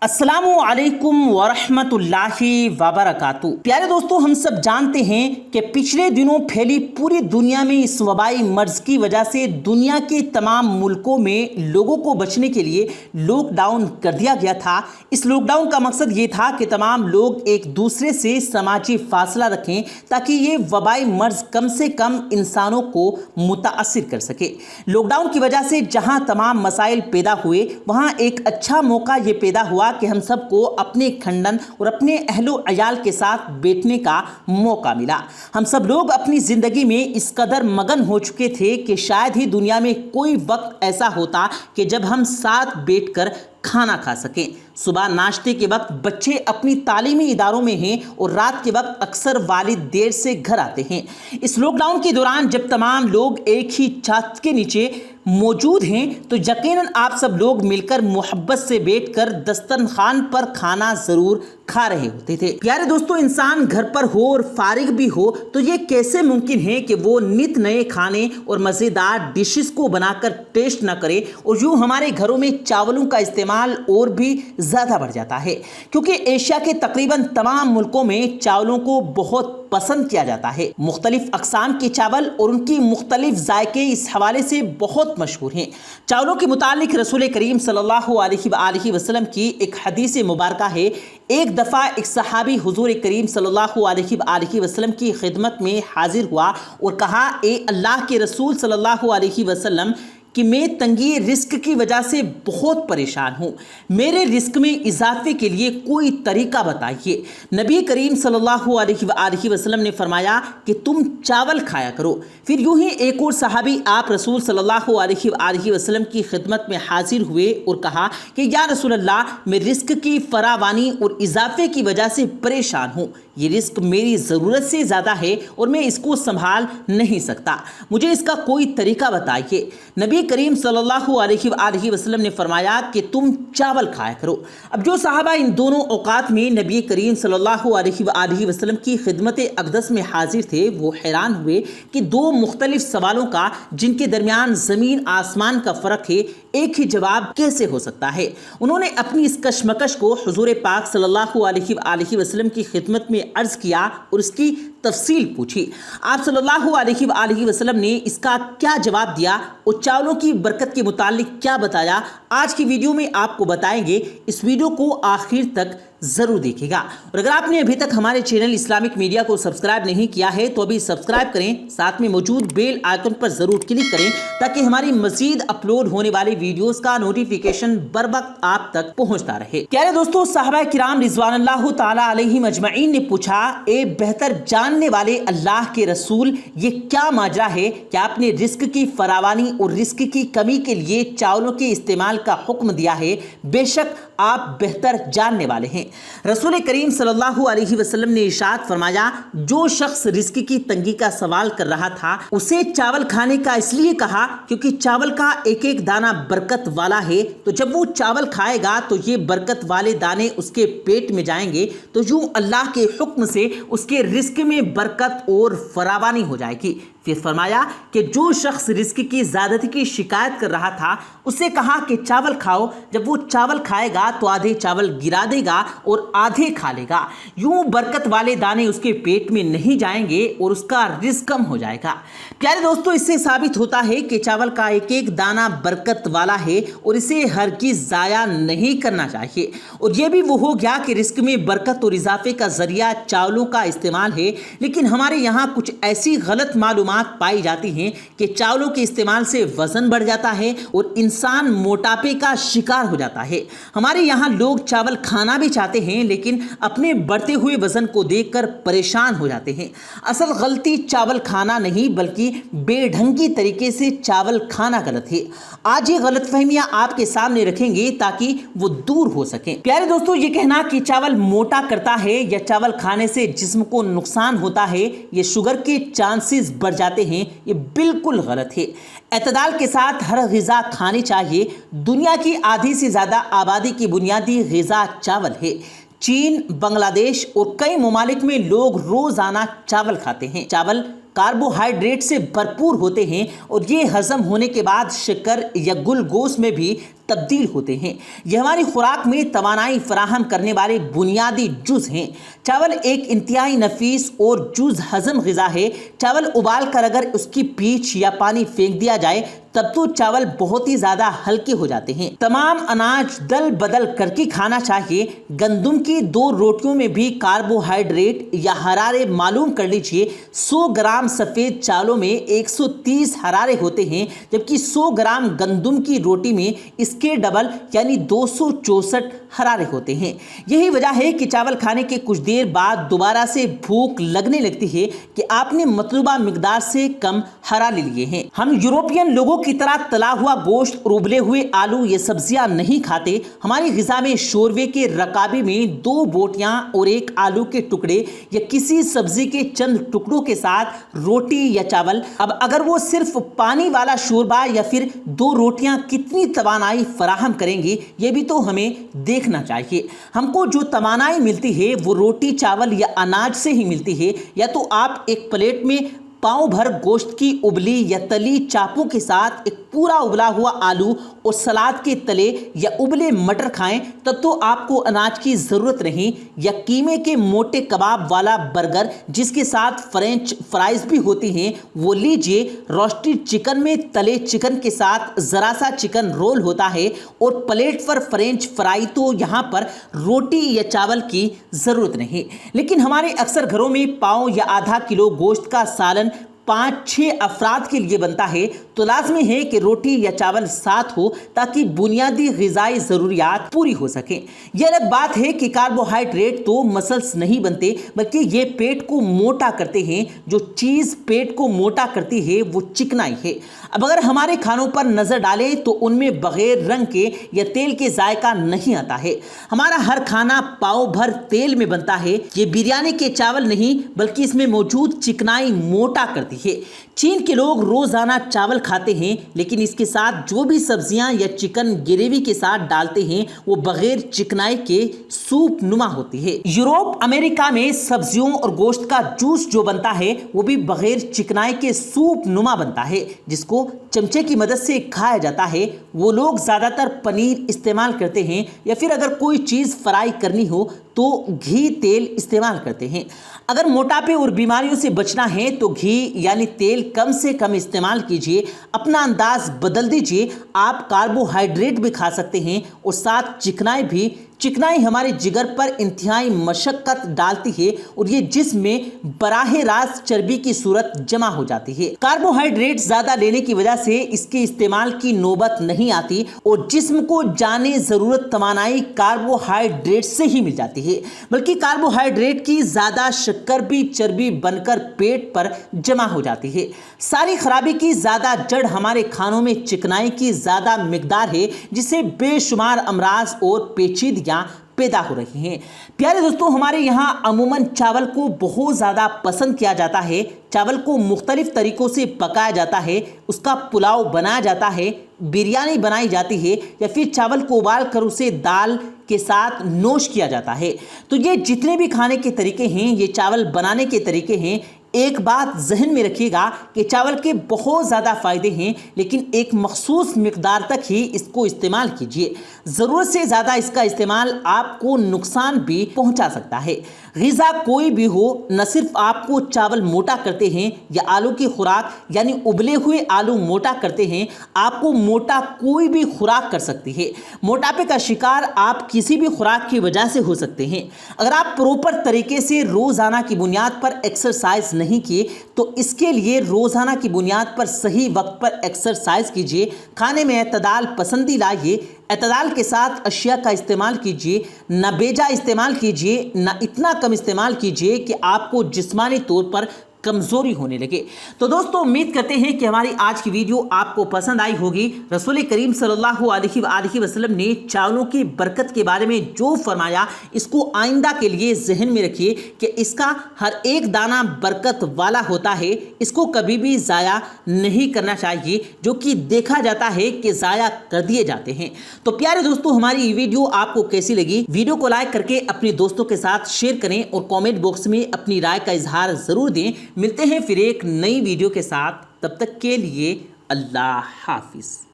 अस्सलामुअलैकुम वरहमतुल्लाहि वबरकातुहू। प्यारे दोस्तों, हम सब जानते हैं कि पिछले दिनों फैली पूरी दुनिया में इस वबाई मर्ज की वजह से दुनिया के तमाम मुल्कों में लोगों को बचने के लिए लॉकडाउन कर दिया गया था। इस लॉकडाउन का मकसद ये था कि तमाम लोग एक दूसरे से समाजी फासला रखें ताकि ये वबाई मर्ज कम से कम इंसानों को मुतासिर कर सके। लॉकडाउन की वजह से जहाँ तमाम मसाइल पैदा हुए, वहाँ एक अच्छा मौका ये पैदा हुआ कि हम सबको अपने खंडन और अपने अहलो अयाल के साथ बैठने का मौका मिला। हम सब लोग अपनी जिंदगी में इस कदर मगन हो चुके थे कि शायद ही दुनिया में कोई वक्त ऐसा होता कि जब हम साथ बैठकर खाना खा सकें। सुबह नाश्ते के वक्त बच्चे अपनी तालीमी इदारों में हैं और रात के वक्त अक्सर वालिद देर से घर आते हैं। इस लॉकडाउन के दौरान जब तमाम लोग एक ही छत के नीचे मौजूद हैं तो यकीनन आप सब लोग मिलकर मोहब्बत से बैठकर दस्तरखान पर खाना ज़रूर खा रहे होते थे। प्यारे दोस्तों, इंसान घर पर हो और फारिग भी हो तो ये कैसे मुमकिन है कि वो नित नए खाने और मज़ेदार डिशेस को बनाकर टेस्ट ना करे, और यूँ हमारे घरों में चावलों का इस्तेमाल और भी ज़्यादा बढ़ जाता है, क्योंकि एशिया के तकरीबन तमाम मुल्कों में चावलों को बहुत पसंद किया जाता है। मुख्तलिफ अक़साम के चावल और उनकी मुख्तलिफ जायके इस हवाले से बहुत मशहूर हैं। चावलों के मुतालिक रसूल करीम सल्लल्लाहु अलैहि वसल्लम की एक हदीस मुबारका है। एक दफ़ा एक सहाबी हुजूर करीम सल्लल्लाहु अलैहि वसल्लम की खिदमत में हाजिर हुआ और कहा, ए अल्लाह के रसूल सल्लल्लाहु अलैहि वसल्लम कि मैं तंगी रिस्क की वजह से बहुत परेशान हूँ, मेरे रिस्क में इजाफे के लिए कोई तरीका बताइए। नबी करीम सल्लल्लाहु अलैहि वसल्लम ने फरमाया कि तुम चावल खाया करो। फिर यूं ही एक और सहाबी आप रसूल सल्लल्लाहु अलैहि वसल्लम की खिदमत में हाजिर हुए और कहा कि या रसूल अल्लाह, मैं रिस्क की फरावानी और इजाफे की वजह से परेशान हूँ। ये रिस्क मेरी ज़रूरत से ज़्यादा है और मैं इसको संभाल नहीं सकता, मुझे इसका कोई तरीका बताइए। नबी करीम सल्लल्लाहु अलैहि वसल्लम ने फरमाया कि तुम चावल खाया करो। अब जो सहाबा इन दोनों औकात में नबी करीम सल्लल्लाहु अलैहि वसल्लम की खिदमत अक़दस में हाजिर थे, वो हैरान हुए कि दो मुख्तलिफ सवालों का, जिनके दरमियान ज़मीन आसमान का फ़र्क है, एक ही जवाब कैसे हो सकता है। उन्होंने अपनी इस कशमकश को हुजूर पाक सल्लल्लाहु अलैहि वसल्लम की खिदमत में अर्ज़ किया और इसकी तफसील पूछी। आप सल्लल्लाहु अलैहि वसल्लम ने इसका क्या जवाब दिया और चावलों की बरकत के मुतालिक क्या बताया, आज की वीडियो में आपको बताएंगे। इस वीडियो को आखिर तक ज़रूर देखिएगा। और अगर आपने अभी तक हमारे चैनल इस्लामिक मीडिया को सब्सक्राइब नहीं किया है तो अभी सब्सक्राइब करें, साथ में मौजूद बेल आइकन पर ज़रूर क्लिक करें ताकि हमारी मज़ीद अपलोड होने वाली वीडियोस का नोटिफिकेशन बर वक्त आप तक पहुंचता रहे। प्यारे दोस्तों, सहाबा किराम रिज़वानुल्लाह ताला अलैहिम अजमईन ने पूछा, ए बेहतर जानने वाले अल्लाह के रसूल, ये क्या माजरा है कि आपने रिस्क की फरावानी और रिस्क की कमी के लिए चावलों के इस्तेमाल का हुक्म दिया है? बेशक आप बेहतर जानने वाले हैं। रसूल करीम सल्लल्लाहु अलैहि वसल्लम ने इरशाद फरमाया, जो शख्स रिस्क की तंगी का सवाल कर रहा था उसे चावल खाने का इसलिए कहा क्योंकि चावल का एक एक दाना बरकत वाला है, तो जब वो चावल खाएगा तो ये बरकत वाले दाने उसके पेट में जाएंगे, तो यूं अल्लाह के हुक्म से उसके रिस्क में बरकत और फरावानी हो जाएगी। फिर फरमाया कि जो शख्स रिस्क की ज़्यादती की शिकायत कर रहा था उसे कहा कि चावल खाओ, जब वो चावल खाएगा तो आधे चावल गिरा देगा और आधे खा लेगा, यूं बरकत वाले दाने उसके पेट में नहीं जाएंगे और उसका रिस्क कम हो जाएगा। प्यारे दोस्तों, इससे साबित होता है कि चावल का एक एक दाना बरकत वाला है और इसे हरगिज़ ज़ाया नहीं करना चाहिए। और यह भी वो हो गया कि रिस्क में बरकत और इजाफे का जरिया चावलों का इस्तेमाल है, लेकिन हमारे यहाँ कुछ ऐसी गलत मालूमात पाई जाती हैं कि चावलों के इस्तेमाल से वजन बढ़ जाता है और इंसान मोटापे का शिकार हो जाता है। हमारे यहाँ लोग चावल खाना भी चाहते हैं लेकिन अपने बढ़ते हुए वजन को देखकर परेशान हो जाते हैं। असल गलती चावल खाना नहीं बल्कि बेढंगी तरीके से चावल खाना गलत है। आज ये गलतफहमियां आपके सामने रखेंगे ताकि वो दूर हो सकें। प्यारे दोस्तों, ये कहना कि चावल मोटा करता है या चावल खाने से जिस्म को नुकसान होता है, ये शुगर के चांसेस बढ़ जाते हैं, ये बिल्कुल गलत है। एतदाल के साथ हर ग़िज़ा खानी चाहिए। दुनिया की आधी से ज़्यादा आबादी की बुनियादी ग़िज़ा चावल है। चीन, बांग्लादेश और कई ममालिक में लोग रोज़ाना चावल खाते हैं। चावल कार्बोहाइड्रेट से भरपूर होते हैं और ये हजम होने के बाद शक्कर या गुलगोश में भी تبدیل ہوتے ہیں۔ یہ ہماری خوراک میں توانائی فراہم کرنے والے بنیادی جز ہیں۔ چاول ایک انتہائی نفیس اور جز ہضم غذا ہے۔ چاول ابال کر اگر اس کی پیچھ یا پانی پھینک دیا جائے تب تو چاول بہت ہی زیادہ ہلکے ہو جاتے ہیں۔ تمام اناج دل بدل کر کے کھانا چاہیے۔ گندم کی 2 روٹیوں میں بھی کاربوہائیڈریٹ یا حرارے معلوم کر لیجئے۔ 100 گرام سفید چاولوں میں 130 حرارے ہوتے ہیں، جبکہ 100 گرام گندم کی روٹی میں اس کے ڈبل یعنی 264 حرارے ہوتے ہیں۔ یہی وجہ ہے کہ چاول کھانے کے کچھ دیر بعد دوبارہ سے بھوک لگنے لگتی ہے کہ آپ نے مطلوبہ مقدار سے کم حرارے لیے ہیں۔ ہم یورپین لوگوں کی طرح تلا ہوا گوشت اور ابلے ہوئے آلو یہ سبزیاں نہیں کھاتے۔ ہماری غذا میں شوربے کے رکابے میں 2 بوٹیاں اور 1 آلو کے ٹکڑے یا کسی سبزی کے چند ٹکڑوں کے ساتھ روٹی یا چاول، اب اگر وہ صرف پانی والا شوربہ یا پھر 2 روٹیاں کتنی توانائی فراہم کریں گی یہ بھی تو ہمیں دیکھنا چاہیے۔ ہم کو جو توانائی ملتی ہے وہ روٹی چاول یا اناج سے ہی ملتی ہے، یا تو آپ ایک پلیٹ میں پاؤں بھر گوشت کی ابلی یا تلی چاپوں کے ساتھ ایک پورا ابلا ہوا آلو اور سلاد کے تلے یا ابلے مٹر کھائیں، تب تو آپ کو اناج کی ضرورت نہیں، یا قیمے کے موٹے کباب والا برگر جس کے ساتھ فرینچ فرائز بھی ہوتی ہیں وہ لیجئے۔ روسٹڈ چکن میں تلے چکن کے ساتھ ذرا سا چکن رول ہوتا ہے، اور پلیٹ پر فرینچ فرائی، تو یہاں پر روٹی یا چاول کی ضرورت نہیں۔ لیکن ہمارے اکثر گھروں میں پاؤں یا آدھا کلو گوشت کا سالن 5-6 افراد کے لیے بنتا ہے، تو لازمی ہے کہ روٹی یا چاول ساتھ ہو تاکہ بنیادی غذائی ضروریات پوری ہو سکیں۔ یہ الگ بات ہے کہ کاربوہائیڈریٹ تو مسلس نہیں بنتے بلکہ یہ پیٹ کو موٹا کرتے ہیں۔ جو چیز پیٹ کو موٹا کرتی ہے وہ چکنائی ہے۔ اب اگر ہمارے کھانوں پر نظر ڈالیں تو ان میں بغیر رنگ کے یا تیل کے ذائقہ نہیں آتا ہے۔ ہمارا ہر کھانا پاؤ بھر تیل میں بنتا ہے۔ یہ بریانی کے چاول نہیں بلکہ اس میں موجود چکنائی موٹا کرتی ہے۔ چین کے لوگ روزانہ چاول کھاتے ہیں، لیکن اس کے ساتھ جو بھی سبزیاں یا چکن گریوی کے ساتھ ڈالتے ہیں وہ بغیر چکنائی کے سوپ نما ہوتی ہے۔ یورپ امریکہ میں سبزیوں اور گوشت کا جوس جو بنتا ہے وہ بھی بغیر چکنائی کے سوپ نما بنتا ہے، جس کو چمچے کی مدد سے کھایا جاتا ہے۔ وہ لوگ زیادہ تر پنیر استعمال کرتے ہیں، یا پھر اگر کوئی چیز فرائی کرنی ہو تو گھی تیل استعمال کرتے ہیں۔ اگر موٹاپے اور بیماریوں سے بچنا ہے تو گھی یعنی تیل کم سے کم استعمال کیجیے، اپنا انداز بدل دیجیے۔ آپ کاربوہائیڈریٹ بھی کھا سکتے ہیں اور ساتھ چکنائی بھی۔ چکنائی ہمارے جگر پر انتہائی مشقت ڈالتی ہے اور یہ جسم میں براہ راست چربی کی صورت جمع ہو جاتی ہے۔ کاربوہائیڈریٹ زیادہ لینے کی وجہ سے اس کے استعمال کی نوبت نہیں آتی اور جسم کو جانے ضرورت توانائی کاربوہائیڈریٹ سے ہی مل جاتی ہے، بلکہ کاربوہائیڈریٹ کی زیادہ شکر بھی چربی بن کر پیٹ پر جمع ہو جاتی ہے۔ ساری خرابی کی زیادہ جڑ ہمارے کھانوں میں چکنائی کی زیادہ مقدار ہے، جس سے بے شمار امراض اور پیچیدگیاں پیدا ہو رہی ہیں۔ پیارے دوستوں، ہمارے یہاں عموماً چاول کو بہت زیادہ پسند کیا جاتا ہے۔ چاول کو مختلف طریقوں سے پکایا جاتا ہے، اس کا پلاؤ بنایا جاتا ہے، بریانی بنائی جاتی ہے، یا پھر چاول کو ابال کر اسے دال کے ساتھ نوش کیا جاتا ہے۔ تو یہ جتنے بھی کھانے کے طریقے ہیں، یہ چاول بنانے کے طریقے ہیں۔ ایک بات ذہن میں رکھیے گا کہ چاول کے بہت زیادہ فائدے ہیں، لیکن ایک مخصوص مقدار تک ہی اس کو استعمال کیجیے۔ ضرورت سے زیادہ اس کا استعمال آپ کو نقصان بھی پہنچا سکتا ہے۔ غذا کوئی بھی ہو، نہ صرف آپ کو چاول موٹا کرتے ہیں یا آلو کی خوراک یعنی ابلے ہوئے آلو موٹا کرتے ہیں، آپ کو موٹا کوئی بھی خوراک کر سکتی ہے۔ موٹاپے کا شکار آپ کسی بھی خوراک کی وجہ سے ہو سکتے ہیں۔ اگر آپ پروپر طریقے سے روزانہ کی بنیاد پر ایکسرسائز نہیں کیے تو اس کے لیے روزانہ کی بنیاد پر صحیح وقت پر ایکسرسائز کیجیے۔ کھانے میں اعتدال پسندی لائیے، اعتدال کے ساتھ اشیاء کا استعمال کیجیے، نہ بیجا استعمال کیجیے، نہ اتنا کم استعمال کیجیے کہ آپ کو جسمانی طور پر کمزوری ہونے لگے۔ تو دوستو، امید کرتے ہیں کہ ہماری آج کی ویڈیو آپ کو پسند آئی ہوگی۔ رسول کریم صلی اللہ علیہ وآلہ وسلم نے چاولوں کی برکت کے بارے میں جو فرمایا، اس کو آئندہ کے لیے ذہن میں رکھیے کہ اس کا ہر ایک دانہ برکت والا ہوتا ہے، اس کو کبھی بھی ضائع نہیں کرنا چاہیے، جو کہ دیکھا جاتا ہے کہ ضائع کر دیے جاتے ہیں۔ تو پیارے دوستو، ہماری یہ ویڈیو آپ کو کیسی لگی؟ ویڈیو کو لائک کر کے اپنے دوستوں کے ساتھ شیئر کریں اور کامنٹ باکس میں اپنی رائے کا اظہار ضرور دیں۔ ملتے ہیں پھر ایک نئی ویڈیو کے ساتھ، تب تک کے لیے اللہ حافظ۔